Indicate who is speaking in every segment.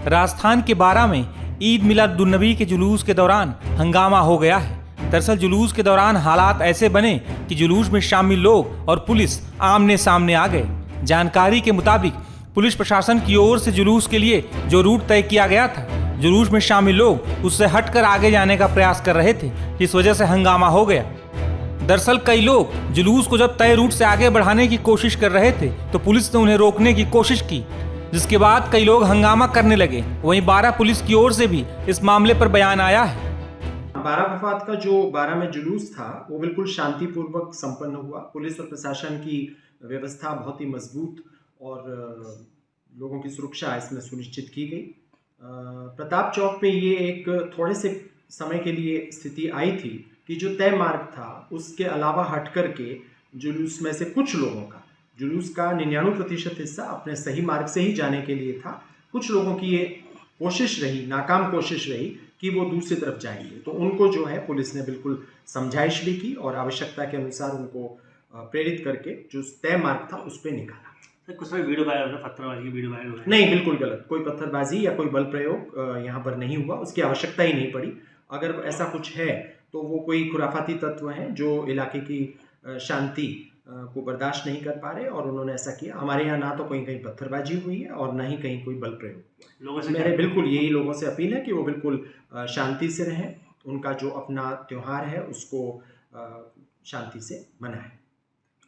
Speaker 1: राजस्थान के बारा में ईद मिलादुन्नबी के जुलूस के दौरान हंगामा हो गया है। दरअसल जुलूस के दौरान हालात ऐसे बने कि जुलूस में शामिल लोग और पुलिस आमने सामने आ गए। जानकारी के मुताबिक पुलिस प्रशासन की ओर से जुलूस के लिए जो रूट तय किया गया था, जुलूस में शामिल लोग उससे हटकर आगे जाने का प्रयास कर रहे थे, जिस वजह से हंगामा हो गया। दरअसल कई लोग जुलूस को जब तय रूट से आगे बढ़ाने की कोशिश कर रहे थे तो पुलिस ने उन्हें रोकने की कोशिश की, जिसके बाद कई लोग हंगामा करने लगे। वहीं बारा पुलिस की ओर से भी इस मामले पर बयान आया है।
Speaker 2: बारा वफात का जो बारा में जुलूस था वो बिल्कुल शांतिपूर्वक संपन्न हुआ। पुलिस और प्रशासन की व्यवस्था बहुत ही मजबूत और लोगों की सुरक्षा इसमें सुनिश्चित की गई। प्रताप चौक पे ये एक थोड़े से समय के लिए स्थिति आई थी कि जो तय मार्ग था उसके अलावा हट कर के जुलूस में से कुछ लोगों का, जुलूस का 99% हिस्सा अपने सही मार्ग से ही जाने के लिए था। कुछ लोगों की ये कोशिश रही, नाकाम कोशिश रही कि वो दूसरी तरफ जाएंगे, तो उनको जो है पुलिस ने बिल्कुल समझाइश भी की और आवश्यकता के अनुसार उनको प्रेरित करके जो तय मार्ग था उस पर निकाला।
Speaker 3: कुछ वीडियो वायरल, पत्थरबाजी की वीडियो वायरल?
Speaker 2: नहीं, बिल्कुल गलत। कोई पत्थरबाजी या कोई बल प्रयोग यहाँ पर नहीं हुआ, उसकी आवश्यकता ही नहीं पड़ी। अगर ऐसा कुछ है तो वो कोई खुराफाती तत्व हैं जो इलाके की शांति को बर्दाश्त नहीं कर पा रहे और उन्होंने ऐसा किया। हमारे यहाँ ना तो कहीं पत्थरबाजी हुई है और ना ही कहीं कोई बल प्रयोग हुआ।
Speaker 3: लोगों से
Speaker 2: मेरे बिल्कुल यही लोगों से अपील है कि वो बिल्कुल शांति से रहें, उनका जो अपना त्यौहार है उसको शांति से मनाएं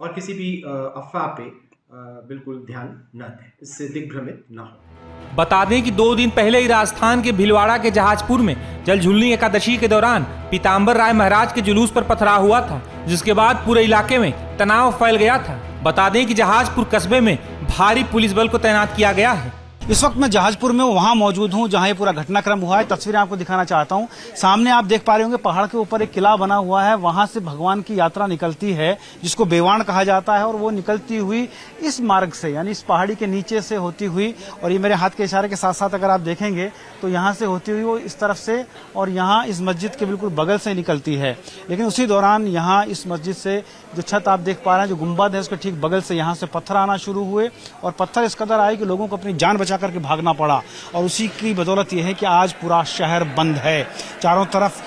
Speaker 2: और किसी भी अफवाह पे बिल्कुल ध्यान न दें, इससे दिग्भ्रमित न हो।
Speaker 1: बता दें कि 2 दिन पहले ही राजस्थान के भीलवाड़ा के जहाजपुर में जलझुलनी एकादशी के दौरान पीताम्बर राय महाराज के जुलूस पर पथराव हुआ था, जिसके बाद पूरे इलाके में तनाव फैल गया था। बता दें कि जहाजपुर कस्बे में भारी पुलिस बल को तैनात किया गया है।
Speaker 4: इस वक्त मैं जहाजपुर में वहां मौजूद हूं जहां ये पूरा घटनाक्रम हुआ है। तस्वीरें आपको दिखाना चाहता हूं। सामने आप देख पा रहे होंगे पहाड़ के ऊपर एक किला बना हुआ है, वहां से भगवान की यात्रा निकलती है जिसको बेवाण कहा जाता है और वो निकलती हुई इस मार्ग से, यानी इस पहाड़ी के नीचे से होती हुई, और ये मेरे हाथ के इशारे के साथ साथ अगर आप देखेंगे तो यहाँ से होती हुई वो इस तरफ से और यहाँ इस मस्जिद के बिल्कुल बगल से निकलती है। लेकिन उसी दौरान यहाँ इस मस्जिद से जो छत आप देख पा रहे हैं, जो गुंबद है, उसके ठीक बगल से यहाँ से पत्थर आना शुरू हुए और पत्थर इस कदर आए कि लोगों को अपनी जान बचा करके भागना पड़ा। और उसी की बदौलत यह है कि आज पूरा शहर बंद है, चारों तरफ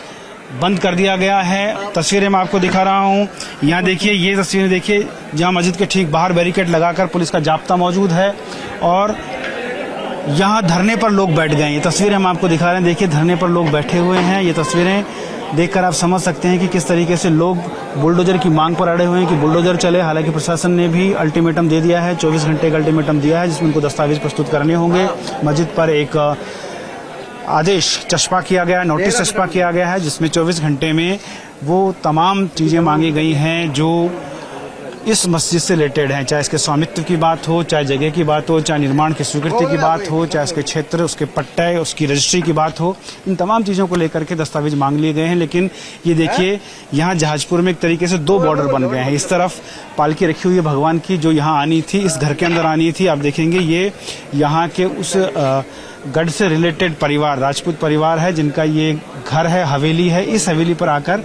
Speaker 4: बंद कर दिया गया है। तस्वीरें मैं आपको दिखा रहा हूँ। यहाँ देखिए, ये तस्वीरें देखिए जहाँ मस्जिद के ठीक बाहर बैरिकेड लगाकर पुलिस का जाब्ता मौजूद है और यहाँ धरने पर लोग बैठ गए हैं। ये तस्वीरें हम आपको दिखा रहे हैं। देखिए धरने पर लोग बैठे हुए हैं। ये तस्वीरें देखकर आप समझ सकते हैं कि किस तरीके से लोग बुलडोजर की मांग पर अड़े हुए हैं कि बुलडोजर चले। हालांकि प्रशासन ने भी अल्टीमेटम दे दिया है, 24 घंटे का अल्टीमेटम दिया है जिसमें उनको दस्तावेज प्रस्तुत करने होंगे। मस्जिद पर एक आदेश चस्पा किया गया है, नोटिस चस्पा किया गया है जिसमें 24 घंटे में वो तमाम चीज़ें मांगी गई हैं जो इस मस्जिद से रिलेटेड हैं, चाहे इसके स्वामित्व की बात हो, चाहे जगह की बात हो, चाहे निर्माण की स्वीकृति की बात हो, चाहे इसके क्षेत्र, उसके पट्टे, उसकी रजिस्ट्री की बात हो। इन तमाम चीज़ों को लेकर के दस्तावेज मांग लिए गए हैं। लेकिन ये देखिए यहाँ जहाजपुर में एक तरीके से 2 बॉर्डर बन गए हैं। इस तरफ पालकी रखी हुई है भगवान की जो यहाँ आनी थी, इस घर के अंदर आनी थी। आप देखेंगे ये यहाँ के उस गढ़ से रिलेटेड परिवार, राजपूत परिवार है जिनका ये घर है, हवेली है। इस हवेली पर आकर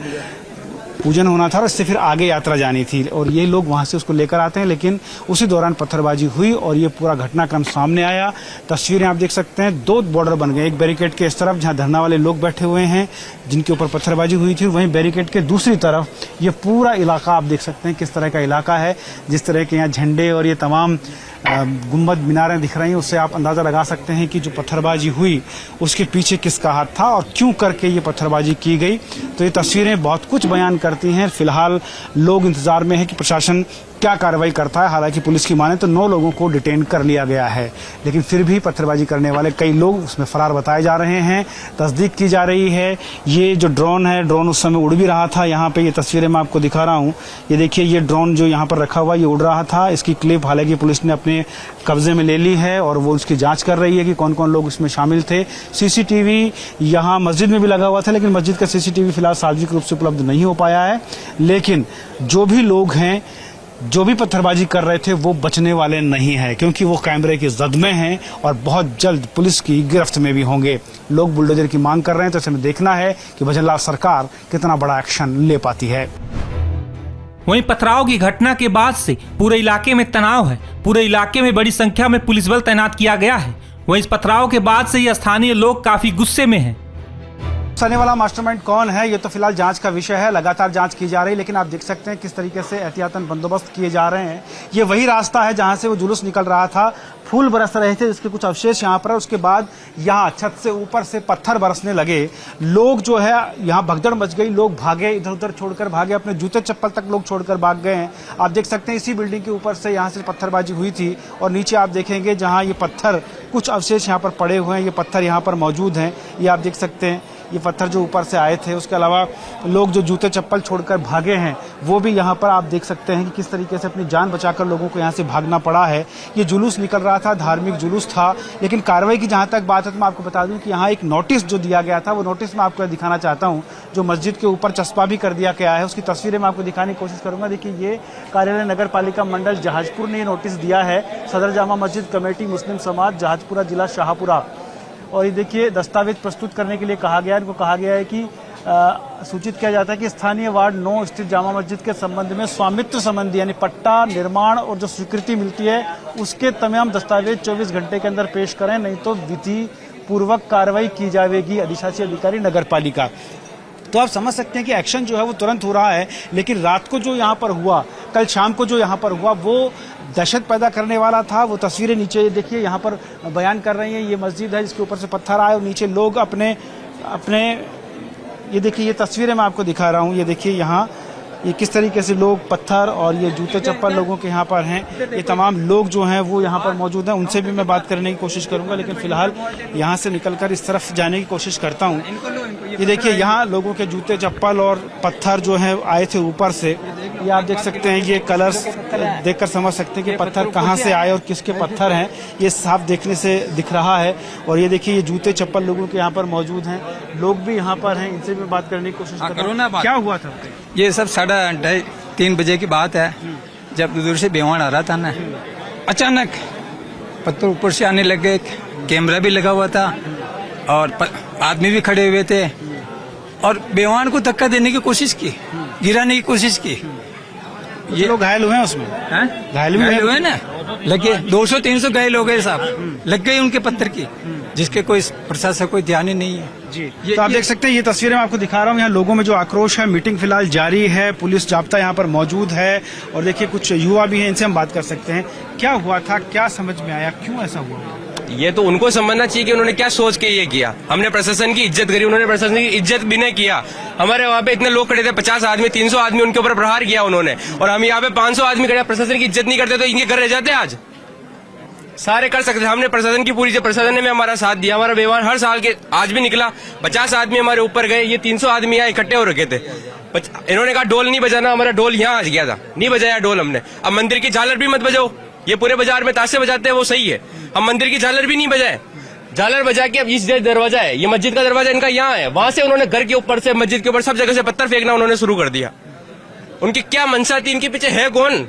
Speaker 4: पूजन होना था और इससे फिर आगे यात्रा जानी थी और ये लोग वहाँ से उसको लेकर आते हैं। लेकिन उसी दौरान पत्थरबाजी हुई और ये पूरा घटनाक्रम सामने आया। तस्वीरें आप देख सकते हैं, 2 बॉर्डर बन गए, एक बैरिकेड के इस तरफ जहाँ धरना वाले लोग बैठे हुए हैं जिनके ऊपर पत्थरबाजी हुई थी, वहीं बैरिकेड के दूसरी तरफ ये पूरा इलाका आप देख सकते हैं किस तरह का इलाका है। जिस तरह के यहाँ झंडे और ये तमाम गुंबद मीनारें दिख रही हैं, उससे आप अंदाज़ा लगा सकते हैं कि जो पत्थरबाजी हुई उसके पीछे किसका हाथ था और क्यों करके ये पत्थरबाजी की गई। तो ये तस्वीरें बहुत कुछ बयान करती हैं। फिलहाल लोग इंतजार में है कि प्रशासन क्या कार्रवाई करता है। हालांकि पुलिस की माने तो 9 लोगों को डिटेन कर लिया गया है, लेकिन फिर भी पत्थरबाजी करने वाले कई लोग उसमें फरार बताए जा रहे हैं। तस्दीक की जा रही है। ये जो ड्रोन है, ड्रोन उस समय उड़ भी रहा था। यहाँ पे ये तस्वीरें मैं आपको दिखा रहा हूँ। ये देखिए, ये ड्रोन जो यहाँ पर रखा हुआ ये उड़ रहा था। इसकी क्लिप हालांकि पुलिस ने अपने कब्जे में ले ली है और वो उसकी जाँच कर रही है कि कौन कौन लोग इसमें शामिल थे। CCTV यहाँ मस्जिद में भी लगा हुआ था, लेकिन मस्जिद का CCTV फिलहाल सार्वजनिक रूप से उपलब्ध नहीं हो पाया है। लेकिन जो भी लोग हैं, जो भी पत्थरबाजी कर रहे थे, वो बचने वाले नहीं हैं क्योंकि वो कैमरे की जद में हैं और बहुत जल्द पुलिस की गिरफ्त में भी होंगे। लोग बुलडोजर की मांग कर रहे हैं, तो इसमें देखना है कि भजनलाल सरकार कितना बड़ा एक्शन ले पाती है।
Speaker 1: वहीं पथराव की घटना के बाद से पूरे इलाके में तनाव है। पूरे इलाके में बड़ी संख्या में पुलिस बल तैनात किया गया है। वहीं इस पथराव के बाद से ही स्थानीय लोग काफी गुस्से में हैं।
Speaker 4: आने वाला मास्टरमाइंड कौन है ये तो फिलहाल जांच का विषय है, लगातार जांच की जा रही है, लेकिन आप देख सकते हैं किस तरीके से एहतियातन बंदोबस्त किए जा रहे हैं। ये वही रास्ता है जहां से वो जुलूस निकल रहा था, फूल बरस रहे थे जिसके कुछ अवशेष यहाँ पर है। उसके बाद यहाँ छत से ऊपर से पत्थर बरसने लगे, लोग जो है यहाँ भगदड़ मच गई, लोग भागे, इधर उधर छोड़कर भागे, अपने जूते चप्पल तक लोग छोड़कर भाग गए हैं। आप देख सकते हैं इसी बिल्डिंग के ऊपर से यहाँ से पत्थरबाजी हुई थी और नीचे आप देखेंगे जहाँ ये पत्थर कुछ अवशेष यहाँ पर पड़े हुए हैं, ये पत्थर यहाँ पर मौजूद हैं, ये आप देख सकते हैं ये पत्थर जो ऊपर से आए थे। उसके अलावा लोग जो जूते चप्पल छोड़कर भागे हैं वो भी यहाँ पर आप देख सकते हैं कि किस तरीके से अपनी जान बचाकर लोगों को यहाँ से भागना पड़ा है। ये जुलूस निकल रहा था, धार्मिक जुलूस था, लेकिन कार्रवाई की जहाँ तक बात है तो मैं आपको बता दूं कि यहाँ एक नोटिस जो दिया गया था, वो नोटिस मैं आपको दिखाना चाहता हूँ, जो मस्जिद के ऊपर चस्पा भी कर दिया गया है। उसकी तस्वीरें मैं आपको दिखाने की कोशिश करूंगा। देखिए ये कार्यालय नगर पालिका मंडल जहाजपुर ने ये नोटिस दिया है, सदर जामा मस्जिद कमेटी मुस्लिम समाज जहाजपुरा जिला शाहपुरा। और ये देखिए दस्तावेज प्रस्तुत करने के लिए कहा गया है। इनको कहा गया है कि सूचित किया जाता है कि स्थानीय वार्ड 9 स्थित जामा मस्जिद के संबंध में स्वामित्व संबंधी यानी पट्टा, निर्माण और जो स्वीकृति मिलती है उसके तमाम दस्तावेज 24 घंटे के अंदर पेश करें, नहीं तो विधि पूर्वक कार्रवाई की जाएगी। अधिशासी अधिकारी नगर पालिका। तो आप समझ सकते हैं कि एक्शन जो है वो तुरंत हो रहा है, लेकिन रात को जो यहाँ पर हुआ, कल शाम को जो यहाँ पर हुआ, वो दहशत पैदा करने वाला था। वो तस्वीरें नीचे देखिए यहाँ पर बयान कर रही हैं। ये मस्जिद है जिसके ऊपर से पत्थर आए और नीचे लोग अपने ये देखिए ये तस्वीरें मैं आपको दिखा रहा हूँ। ये देखिए यहाँ ये किस तरीके से लोग पत्थर और ये जूते चप्पल लोगों के यहाँ पर हैं। ये तमाम लोग जो हैं वो यहाँ पर मौजूद हैं, उनसे भी मैं बात करने की कोशिश करूंगा, लेकिन फिलहाल यहाँ से निकलकर इस तरफ जाने की कोशिश करता हूँ। ये देखिए यहाँ लोगों के जूते चप्पल और पत्थर जो हैं आए थे ऊपर से। ये आप देख सकते हैं, ये कलर्स देखकर समझ सकते हैं कि पत्थर कहाँ से आए और किसके पत्थर हैं, ये साफ देखने से दिख रहा है। और ये देखिए ये जूते चप्पल लोगों के यहाँ पर मौजूद हैं, लोग भी यहाँ पर हैं, इनसे भी बात करने की कोशिश कर रहा हूं। क्या हुआ था?
Speaker 5: ये सब 2:30 बजे की बात है, जब दूर से बेवान आ रहा था ना, अचानक पत्थर ऊपर से आने लगे, कैमरा भी लगा हुआ था और आदमी भी खड़े हुए थे और बेवान को धक्का देने की कोशिश की, गिराने की कोशिश की।
Speaker 4: ये लोग घायल हुए हैं उसमें? घायल हुए
Speaker 5: ना, लगे 200-300 घायल हो गए साहब, लग गई उनके पत्थर की, जिसके कोई प्रशासन कोई ध्यान ही नहीं है
Speaker 4: जी। तो आप देख सकते हैं ये तस्वीरें मैं आपको दिखा रहा हूँ। यहाँ लोगों में जो आक्रोश है, मीटिंग फिलहाल जारी है, पुलिस जाब्ता यहाँ पर मौजूद है और देखिए कुछ युवा भी हैं, इनसे हम बात कर सकते हैं। क्या हुआ था, क्या समझ में आया, क्यों ऐसा हुआ?
Speaker 6: ये तो उनको समझना चाहिए कि उन्होंने क्या सोच के ये किया। हमने प्रशासन की इज्जत करी, उन्होंने प्रशासन की इज्जत भी नहीं किया। हमारे वहाँ पे इतने लोग खड़े थे, 50 आदमी, 300 आदमी उनके ऊपर प्रहार किया उन्होंने, और हम यहाँ पे 500 आदमी खड़े, प्रशासन की इज्जत नहीं करते तो इनके घर रह जाते आज। सारे कर सकते, हमने प्रशासन की पूरी, प्रशासन ने हमारा साथ दिया। हमारा व्यवहार हर साल के आज भी निकला। 50 आदमी हमारे ऊपर गए, ये 300 आदमी यहाँ इकट्ठे हो रखे थे। इन्होंने कहा डोल नहीं बजाना, हमारा डोल यहाँ आ गया था, नहीं बजाया डोल हमने। अब मंदिर की झालर भी मत बजाओ, ये पूरे बाजार में ताशे बजाते हैं वो सही है, हम मंदिर की झालर भी नहीं बजाए। झालर बजा के अब इस दरवाजा है, ये मस्जिद का दरवाजा इनका यहाँ है, वहां से उन्होंने घर के ऊपर से, मस्जिद के ऊपर सब जगह से पत्थर फेंकना उन्होंने शुरू कर दिया। उनकी क्या मंशा थी, इनके पीछे है कौन?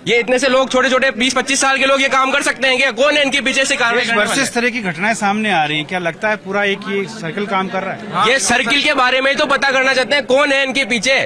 Speaker 6: ये इतने से लोग, छोटे छोटे 20-25 साल के लोग ये काम कर सकते हैं क्या? कौन है इनके पीछे से कार्रवाई?
Speaker 4: इस तरह की घटनाएं सामने आ रही हैं, क्या लगता है पूरा एक ये सर्किल काम कर रहा है?
Speaker 6: ये सर्किल के बारे में तो पता करना चाहते हैं, कौन है इनके पीछे।